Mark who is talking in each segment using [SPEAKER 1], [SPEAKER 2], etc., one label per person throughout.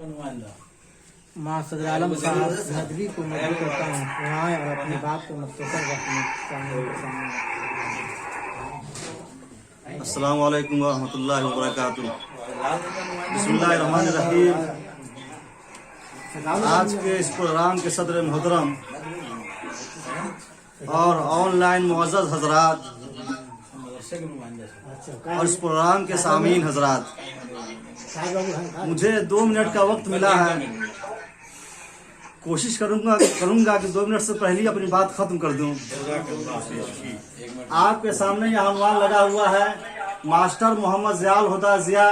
[SPEAKER 1] माँ सदर आलम साहब नदवी को मजबूत करता हूँ वहाँ और अपनी बात को मुख्तसर रखने
[SPEAKER 2] अस्सलाम वालेकुम वरहमतुल्लाहि वबरकातुहू। बिस्मिल्लाहिर्रहमानिर्रहीम। आज के इस प्रोग्राम के सदर मोहतरम और ऑनलाइन मुअज़्ज़ज़ हजरात और इस प्रोग्राम के सामीन हजरात, मुझे 2 मिनट का वक्त मिला है। कोशिश करूंगा कि 2 मिनट से पहले अपनी बात खत्म कर दूं। आपके सामने यह अनवान लगा हुआ है, मास्टर मोहम्मद ज़ियाउल हुदा ज़िया,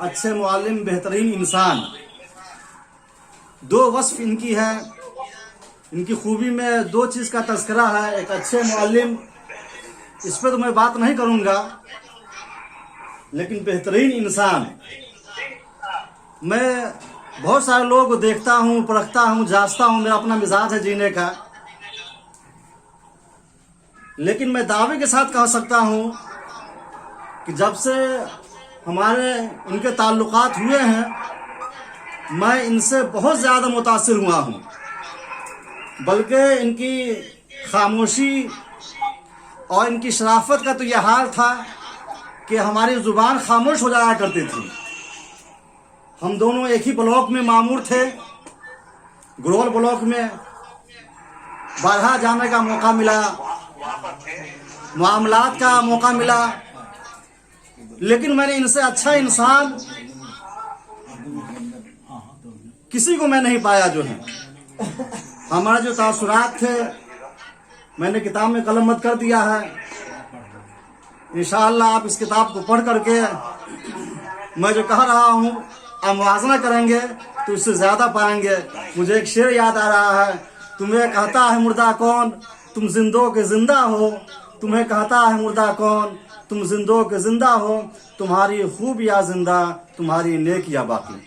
[SPEAKER 2] अच्छे मुअल्लिम, बेहतरीन इंसान। 2 वस्फ इनकी है। इनकी खूबी में 2 चीज़ का तज़किरा है। एक अच्छे मुअल्लिम, इस पर तो मैं बात नहीं करूंगा, लेकिन बेहतरीन इंसान। मैं बहुत सारे लोगों को देखता हूँ, परखता हूँ, जांचता हूँ, मेरा अपना मिजाज है जीने का। लेकिन मैं दावे के साथ कह सकता हूँ कि जब से हमारे इनके ताल्लुकात हुए हैं, मैं इनसे बहुत ज़्यादा मुतासिर हुआ हूँ। बल्कि इनकी खामोशी और इनकी शराफत का तो यह हाल था कि हमारी ज़ुबान खामोश हो जाया करती थी। हम दोनों एक ही ब्लॉक में मामूर थे। ग्रोवर ब्लॉक में बारहा जाने का मौका मिला, मामलात का मौका मिला, लेकिन मैंने इनसे अच्छा इंसान किसी को मैं नहीं पाया। जो है हमारे जो तासुरात थे, मैंने किताब में कलमबंद कर दिया है। इंशाअल्लाह आप इस किताब को पढ़ करके मैं जो कह रहा हूँ आप मुआज़ना करेंगे तो इससे ज़्यादा पाएंगे। मुझे एक शेर याद आ रहा है, तुम्हें कहता है मुर्दा कौन, तुम जिंदों के जिंदा हो। तुम्हें कहता है मुर्दा कौन, तुम जिंदों के जिंदा हो। तुम्हारी खूबियाँ जिंदा, तुम्हारी नेकियाँ बाकी।